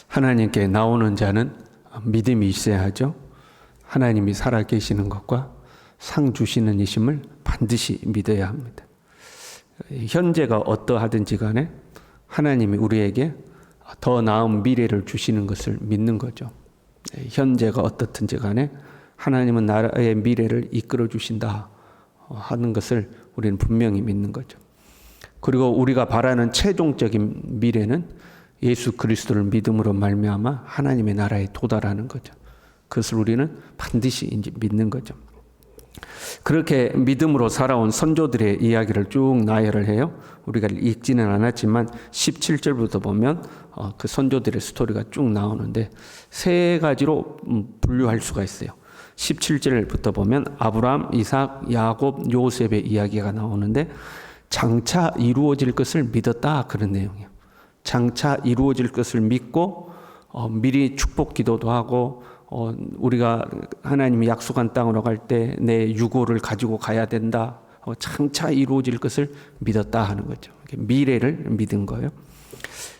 하나님께 나오는 자는 믿음이 있어야 하죠. 하나님이 살아계시는 것과 상 주시는 이심을 반드시 믿어야 합니다. 현재가 어떠하든지 간에 하나님이 우리에게 더 나은 미래를 주시는 것을 믿는 거죠. 현재가 어떻든지 간에 하나님은 나라의 미래를 이끌어 주신다 하는 것을 우리는 분명히 믿는 거죠. 그리고 우리가 바라는 최종적인 미래는 예수 그리스도를 믿음으로 말미암아 하나님의 나라에 도달하는 거죠. 그것을 우리는 반드시 이제 믿는 거죠. 그렇게 믿음으로 살아온 선조들의 이야기를 쭉 나열을 해요. 우리가 읽지는 않았지만 17절부터 보면 그 선조들의 스토리가 쭉 나오는데 세 가지로 분류할 수가 있어요. 17절부터 보면 아브라함, 이삭, 야곱, 요셉의 이야기가 나오는데 장차 이루어질 것을 믿었다 그런 내용이에요. 장차 이루어질 것을 믿고 미리 축복 기도도 하고 우리가 하나님이 약속한 땅으로 갈 때 내 유고를 가지고 가야 된다. 장차 이루어질 것을 믿었다 하는 거죠. 미래를 믿은 거예요.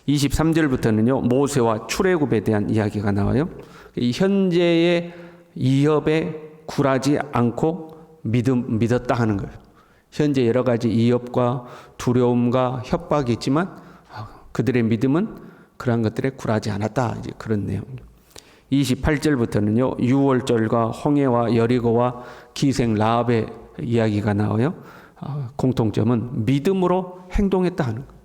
23절부터는요. 모세와 출애굽에 대한 이야기가 나와요. 현재의 이업에 굴하지 않고 믿었다 하는 거예요. 현재 여러 가지 이업과 두려움과 협박이 있지만 그들의 믿음은 그러한 것들에 굴하지 않았다. 이제 그런 내용이에요. 28절부터는요. 유월절과 홍해와 여리고와 기생 라합의 이야기가 나와요. 공통점은 믿음으로 행동했다 하는 거예요.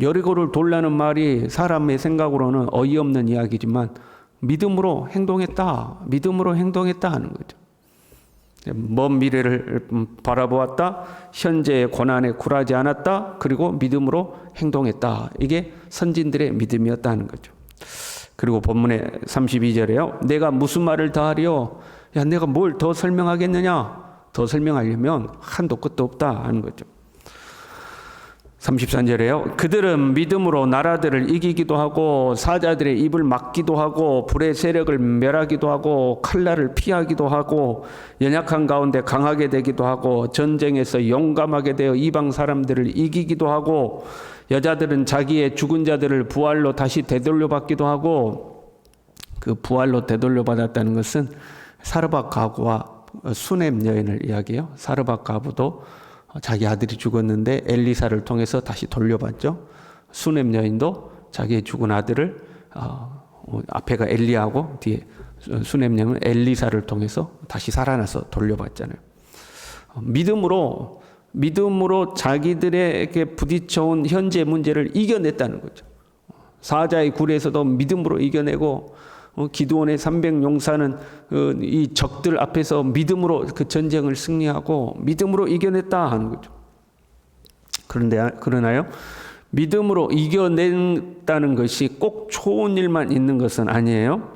여리고를 돌라는 말이 사람의 생각으로는 어이없는 이야기지만 믿음으로 행동했다. 믿음으로 행동했다 하는 거죠. 먼 미래를 바라보았다. 현재의 고난에 굴하지 않았다. 그리고 믿음으로 행동했다. 이게 선진들의 믿음이었다는 거죠. 그리고 본문의 32절에요. 내가 무슨 말을 더 하리요? 야, 내가 뭘 더 설명하겠느냐? 더 설명하려면 한도 끝도 없다 하는 거죠. 33절에요. 그들은 믿음으로 나라들을 이기기도 하고 사자들의 입을 막기도 하고 불의 세력을 멸하기도 하고 칼날을 피하기도 하고 연약한 가운데 강하게 되기도 하고 전쟁에서 용감하게 되어 이방 사람들을 이기기도 하고 여자들은 자기의 죽은 자들을 부활로 다시 되돌려 받기도 하고 그 부활로 되돌려 받았다는 것은 사르밧 가부와 수넴 여인을 이야기해요. 사르밧 가부도 자기 아들이 죽었는데 엘리사를 통해서 다시 돌려받죠. 수넴 여인도 자기의 죽은 아들을 앞에가 엘리야고 뒤에 수넴 여인은 엘리사를 통해서 다시 살아나서 돌려받잖아요. 믿음으로 자기들에게 부딪혀온 현재 문제를 이겨냈다는 거죠. 사자의 굴에서도 믿음으로 이겨내고 기드온의 300용사는 이 적들 앞에서 믿음으로 그 전쟁을 승리하고 믿음으로 이겨냈다 하는 거죠. 그러나요? 믿음으로 이겨낸다는 것이 꼭 좋은 일만 있는 것은 아니에요.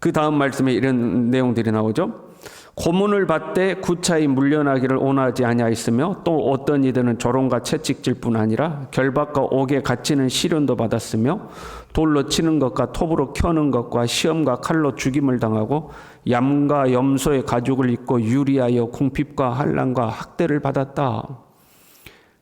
그 다음 말씀에 이런 내용들이 나오죠. 고문을 받되 구차히 물려나기를 원하지 아니하였으며 또 어떤 이들은 조롱과 채찍질 뿐 아니라 결박과 옥에 갇히는 시련도 받았으며 돌로 치는 것과 톱으로 켜는 것과 시험과 칼로 죽임을 당하고 얌과 염소의 가죽을 입고 유리하여 궁핍과 환난과 학대를 받았다.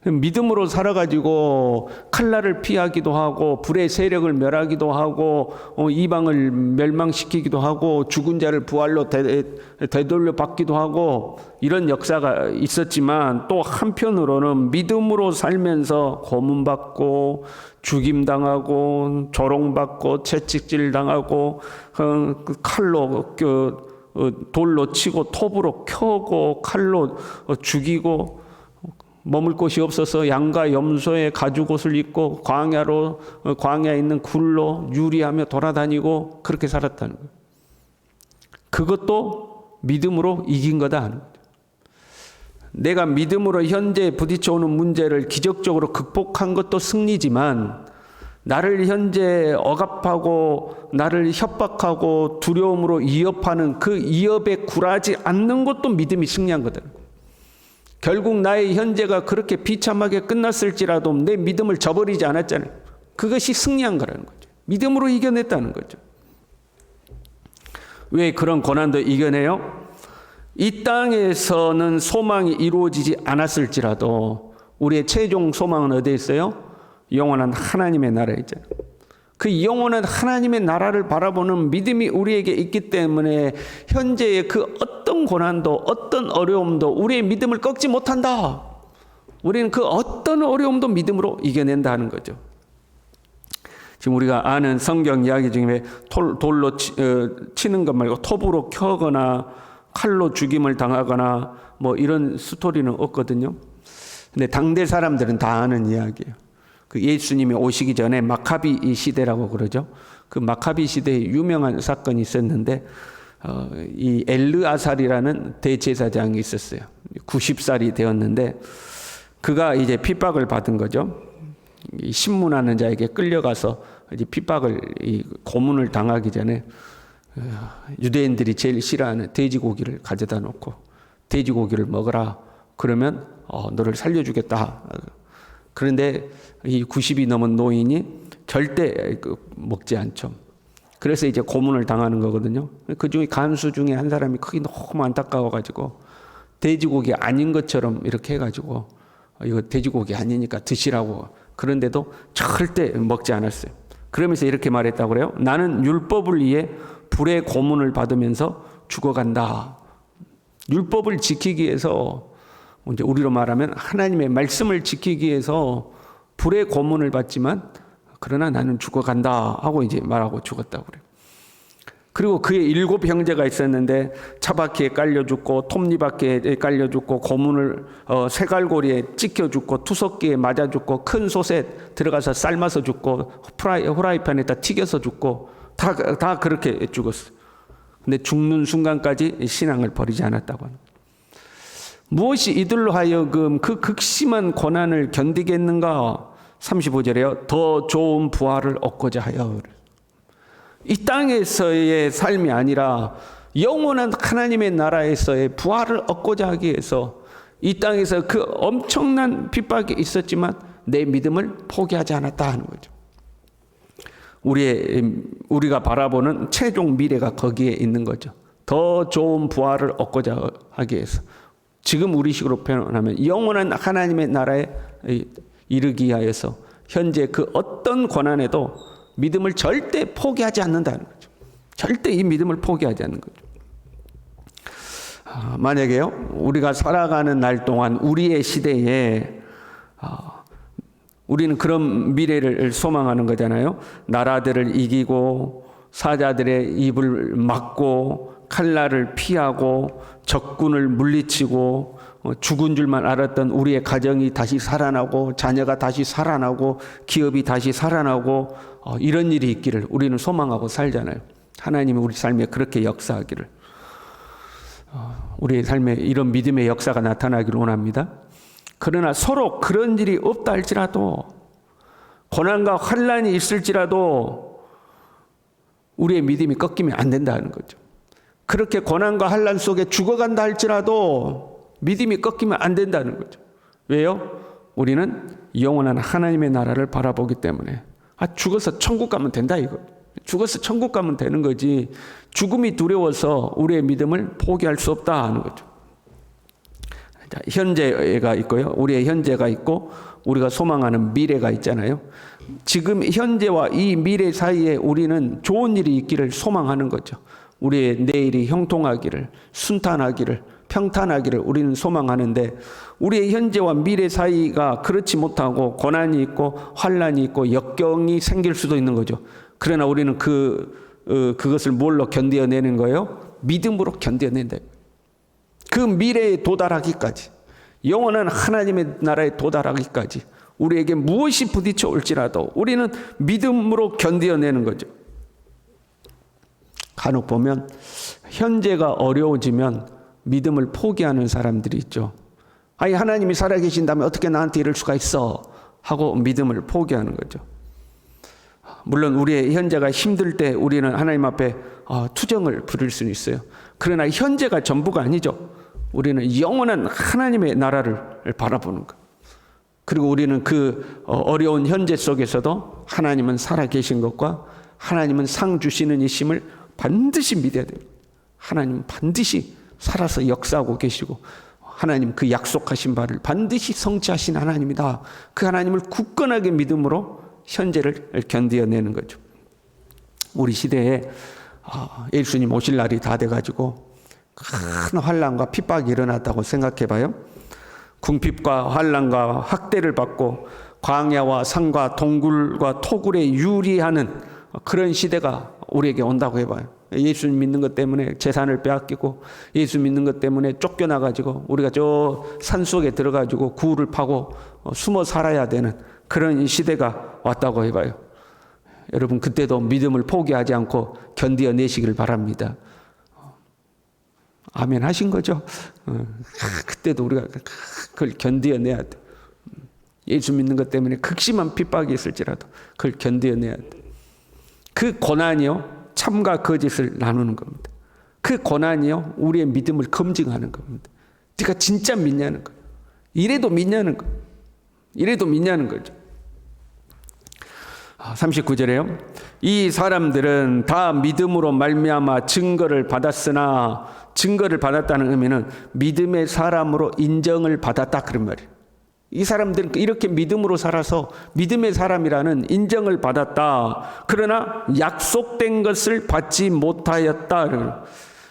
믿음으로 살아가지고 칼날을 피하기도 하고 불의 세력을 멸하기도 하고 이방을 멸망시키기도 하고 죽은 자를 부활로 되돌려 받기도 하고 이런 역사가 있었지만 또 한편으로는 믿음으로 살면서 고문받고 죽임당하고 조롱받고 채찍질 당하고 칼로 돌로 치고 톱으로 켜고 칼로 죽이고 머물 곳이 없어서 양과 염소의 가죽옷을 입고 광야에 있는 굴로 유리하며 돌아다니고 그렇게 살았다는 거예요. 그것도 믿음으로 이긴 거다 하는 거죠. 내가 믿음으로 현재 부딪혀오는 문제를 기적적으로 극복한 것도 승리지만 나를 현재 억압하고 나를 협박하고 두려움으로 이업하는 그 이업에 굴하지 않는 것도 믿음이 승리한 거다. 결국 나의 현재가 그렇게 비참하게 끝났을지라도 내 믿음을 저버리지 않았잖아요. 그것이 승리한 거라는 거죠. 믿음으로 이겨냈다는 거죠. 왜 그런 고난도 이겨내요? 이 땅에서는 소망이 이루어지지 않았을지라도 우리의 최종 소망은 어디에 있어요? 영원한 하나님의 나라에 있잖아요. 그 영원한 하나님의 나라를 바라보는 믿음이 우리에게 있기 때문에 현재의 그 어떤 고난도 어떤 어려움도 우리의 믿음을 꺾지 못한다. 우리는 그 어떤 어려움도 믿음으로 이겨낸다는 거죠. 지금 우리가 아는 성경 이야기 중에 돌로 치는 것 말고 톱으로 켜거나 칼로 죽임을 당하거나 뭐 이런 스토리는 없거든요. 근데 당대 사람들은 다 아는 이야기예요. 그 예수님이 오시기 전에 마카비 시대라고 그러죠. 그 마카비 시대에 유명한 사건이 있었는데 이 엘르아살이라는 대제사장이 있었어요. 90살이 되었는데 그가 이제 핍박을 받은 거죠. 신문하는 자에게 끌려가서 이제 핍박을 고문을 당하기 전에 유대인들이 제일 싫어하는 돼지고기를 가져다 놓고 돼지고기를 먹어라. 그러면 너를 살려주겠다. 그런데 이 90이 넘은 노인이 절대 먹지 않죠. 그래서 이제 고문을 당하는 거거든요. 그 중에 간수 중에 한 사람이 크게 너무 안타까워가지고 돼지고기 아닌 것처럼 이렇게 해가지고 이거 돼지고기 아니니까 드시라고. 그런데도 절대 먹지 않았어요. 그러면서 이렇게 말했다고 그래요. 나는 율법을 위해 불의 고문을 받으면서 죽어간다. 율법을 지키기 위해서 이제 우리로 말하면 하나님의 말씀을 지키기 위해서 불의 고문을 받지만 그러나 나는 죽어간다 하고 이제 말하고 죽었다고 그래요. 그리고 그의 7 형제가 있었는데 차바퀴에 깔려 죽고 톱니바퀴에 깔려 죽고 고문을 쇠갈고리에 찍혀 죽고 투석기에 맞아 죽고 큰 솥에 들어가서 삶아서 죽고 후라이팬에다 튀겨서 죽고 다 그렇게 죽었어요. 근데 죽는 순간까지 신앙을 버리지 않았다고 합니다. 무엇이 이들로 하여금 그 극심한 고난을 견디겠는가? 35절에요. 더 좋은 부활을 얻고자 하여. 이 땅에서의 삶이 아니라 영원한 하나님의 나라에서의 부활을 얻고자 하기 위해서 이 땅에서 그 엄청난 핍박이 있었지만 내 믿음을 포기하지 않았다 하는 거죠. 우리가 바라보는 최종 미래가 거기에 있는 거죠. 더 좋은 부활을 얻고자 하기 위해서. 지금 우리식으로 표현하면 영원한 하나님의 나라에 이르기 위하여서 현재 그 어떤 고난에도 믿음을 절대 포기하지 않는다는 거죠. 절대 이 믿음을 포기하지 않는 거죠. 만약에요, 우리가 살아가는 날 동안 우리의 시대에 우리는 그런 미래를 소망하는 거잖아요. 나라들을 이기고 사자들의 입을 막고 칼날을 피하고 적군을 물리치고 죽은 줄만 알았던 우리의 가정이 다시 살아나고 자녀가 다시 살아나고 기업이 다시 살아나고 이런 일이 있기를 우리는 소망하고 살잖아요. 하나님이 우리 삶에 그렇게 역사하기를, 우리의 삶에 이런 믿음의 역사가 나타나기를 원합니다. 그러나 서로 그런 일이 없다 할지라도, 고난과 환난이 있을지라도 우리의 믿음이 꺾이면 안 된다는 거죠. 그렇게 고난과 환난 속에 죽어간다 할지라도 믿음이 꺾이면 안 된다는 거죠. 왜요? 우리는 영원한 하나님의 나라를 바라보기 때문에. 죽어서 천국 가면 된다 이거. 죽어서 천국 가면 되는 거지, 죽음이 두려워서 우리의 믿음을 포기할 수 없다 하는 거죠. 자, 현재가 있고요. 우리의 현재가 있고 우리가 소망하는 미래가 있잖아요. 지금 현재와 이 미래 사이에 우리는 좋은 일이 있기를 소망하는 거죠. 우리의 내일이 형통하기를, 순탄하기를, 평탄하기를 우리는 소망하는데, 우리의 현재와 미래 사이가 그렇지 못하고 고난이 있고 환난이 있고 역경이 생길 수도 있는 거죠. 그러나 우리는 그것을 뭘로 견뎌내는 거예요? 믿음으로 견뎌낸다. 그 미래에 도달하기까지, 영원한 하나님의 나라에 도달하기까지 우리에게 무엇이 부딪혀 올지라도 우리는 믿음으로 견뎌내는 거죠. 간혹 보면 현재가 어려워지면 믿음을 포기하는 사람들이 있죠. 아니, 하나님이 살아계신다면 어떻게 나한테 이럴 수가 있어 하고 믿음을 포기하는 거죠. 물론 우리의 현재가 힘들 때 우리는 하나님 앞에 투정을 부릴 수는 있어요. 그러나 현재가 전부가 아니죠. 우리는 영원한 하나님의 나라를 바라보는 것. 그리고 우리는 그 어려운 현재 속에서도 하나님은 살아계신 것과 하나님은 상 주시는 이심을 반드시 믿어야 됩니다. 하나님은 반드시 살아서 역사하고 계시고 하나님 그 약속하신 바를 반드시 성취하신 하나님이다. 그 하나님을 굳건하게 믿음으로 현재를 견뎌내는 거죠. 우리 시대에 예수님 오실 날이 다 돼가지고 큰 환난과 핍박이 일어났다고 생각해봐요. 궁핍과 환난과 학대를 받고 광야와 산과 동굴과 토굴에 유리하는 그런 시대가 우리에게 온다고 해봐요. 예수 믿는 것 때문에 재산을 빼앗기고 예수 믿는 것 때문에 쫓겨나가지고 우리가 저 산속에 들어가지고 굴을 파고 숨어 살아야 되는 그런 시대가 왔다고 해봐요. 여러분 그때도 믿음을 포기하지 않고 견디어내시길 바랍니다. 아멘 하신 거죠? 그때도 우리가 그걸 견디어내야 돼. 예수 믿는 것 때문에 극심한 핍박이 있을지라도 그걸 견디어내야 돼. 그 고난이요 참과 거짓을 나누는 겁니다. 그 고난이요 우리의 믿음을 검증하는 겁니다. 네가 진짜 믿냐는 거예요. 이래도 믿냐는 거예요. 이래도 믿냐는 거죠. 39절에요. 이 사람들은 다 믿음으로 말미암아 증거를 받았으나, 증거를 받았다는 의미는 믿음의 사람으로 인정을 받았다 그런 말이에요. 이 사람들은 이렇게 믿음으로 살아서 믿음의 사람이라는 인정을 받았다. 그러나 약속된 것을 받지 못하였다.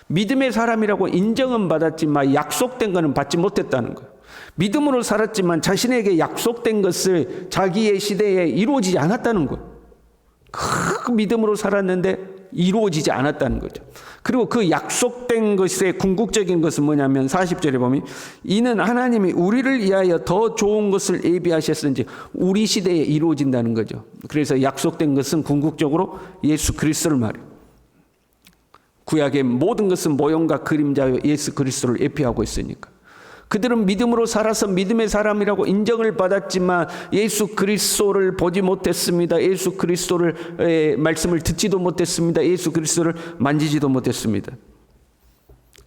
믿음의 사람이라고 인정은 받았지만 약속된 것은 받지 못했다는 거예요. 믿음으로 살았지만 자신에게 약속된 것을 자기의 시대에 이루어지지 않았다는 거예요. 그 믿음으로 살았는데 이루어지지 않았다는 거죠. 그리고 그 약속된 것의 궁극적인 것은 뭐냐면 40절에 보면 이는 하나님이 우리를 위하여 더 좋은 것을 예비하셨은지 우리 시대에 이루어진다는 거죠. 그래서 약속된 것은 궁극적으로 예수 그리스도를 말해요. 구약의 모든 것은 모형과 그림자요 예수 그리스도를 예표하고 있으니까. 그들은 믿음으로 살아서 믿음의 사람이라고 인정을 받았지만 예수 그리스도를 보지 못했습니다. 예수 그리스도를 말씀을 듣지도 못했습니다. 예수 그리스도를 만지지도 못했습니다.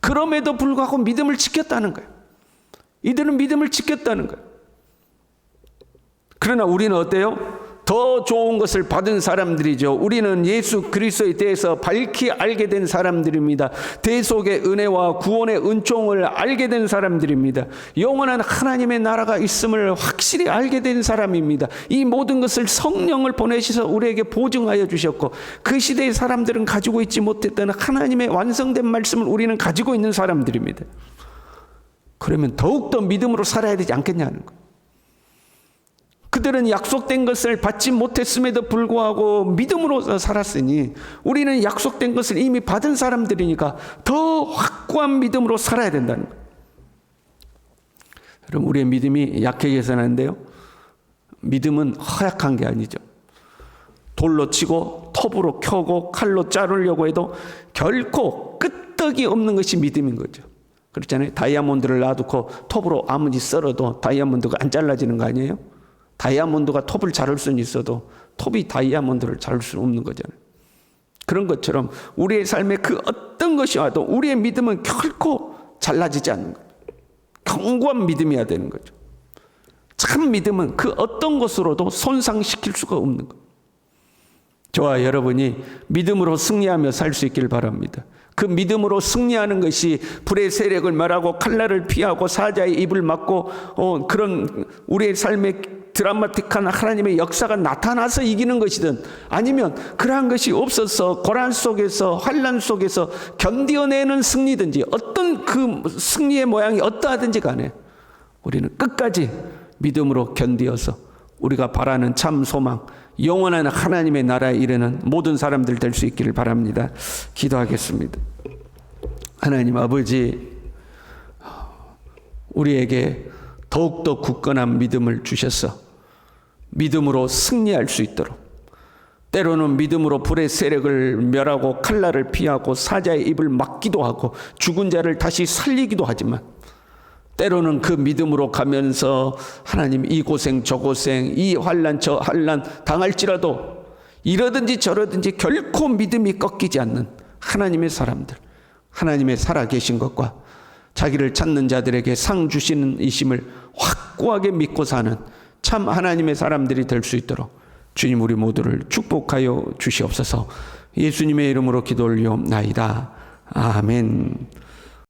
그럼에도 불구하고 믿음을 지켰다는 거예요. 이들은 믿음을 지켰다는 거예요. 그러나 우리는 어때요? 더 좋은 것을 받은 사람들이죠. 우리는 예수 그리스도에 대해서 밝히 알게 된 사람들입니다. 대속의 은혜와 구원의 은총을 알게 된 사람들입니다. 영원한 하나님의 나라가 있음을 확실히 알게 된 사람입니다. 이 모든 것을 성령을 보내셔서 우리에게 보증하여 주셨고 그 시대의 사람들은 가지고 있지 못했던 하나님의 완성된 말씀을 우리는 가지고 있는 사람들입니다. 그러면 더욱더 믿음으로 살아야 되지 않겠냐는 거예요. 그들은 약속된 것을 받지 못했음에도 불구하고 믿음으로 살았으니 우리는 약속된 것을 이미 받은 사람들이니까 더 확고한 믿음으로 살아야 된다는 거예요. 여러분 우리의 믿음이 약해져서는 안 돼요. 믿음은 허약한 게 아니죠. 돌로 치고 톱으로 켜고 칼로 자르려고 해도 결코 끄떡이 없는 것이 믿음인 거죠. 그렇잖아요. 다이아몬드를 놔두고 톱으로 아무리 썰어도 다이아몬드가 안 잘라지는 거 아니에요? 다이아몬드가 톱을 자를 수는 있어도 톱이 다이아몬드를 자를 수는 없는 거잖아요. 그런 것처럼 우리의 삶에 그 어떤 것이 와도 우리의 믿음은 결코 잘라지지 않는 거예요. 견고한 믿음이어야 되는 거죠. 참 믿음은 그 어떤 것으로도 손상시킬 수가 없는 거예요. 저와 여러분이 믿음으로 승리하며 살 수 있기를 바랍니다. 그 믿음으로 승리하는 것이 불의 세력을 멸하고 칼날을 피하고 사자의 입을 막고 그런 우리의 삶의 드라마틱한 하나님의 역사가 나타나서 이기는 것이든 아니면 그러한 것이 없어서 고난 속에서 환난 속에서 견디어내는 승리든지 어떤 그 승리의 모양이 어떠하든지 간에 우리는 끝까지 믿음으로 견디어서 우리가 바라는 참 소망 영원한 하나님의 나라에 이르는 모든 사람들 될 수 있기를 바랍니다. 기도하겠습니다. 하나님 아버지 우리에게 더욱더 굳건한 믿음을 주셔서 믿음으로 승리할 수 있도록 때로는 믿음으로 불의 세력을 멸하고 칼날을 피하고 사자의 입을 막기도 하고 죽은 자를 다시 살리기도 하지만 때로는 그 믿음으로 가면서 하나님 이 고생 저 고생 이 환난 저 환난 당할지라도 이러든지 저러든지 결코 믿음이 꺾이지 않는 하나님의 사람들 하나님의 살아계신 것과 자기를 찾는 자들에게 상 주시는 이심을 확고하게 믿고 사는 참 하나님의 사람들이 될 수 있도록 주님 우리 모두를 축복하여 주시옵소서. 예수님의 이름으로 기도 올리옵나이다. 아멘.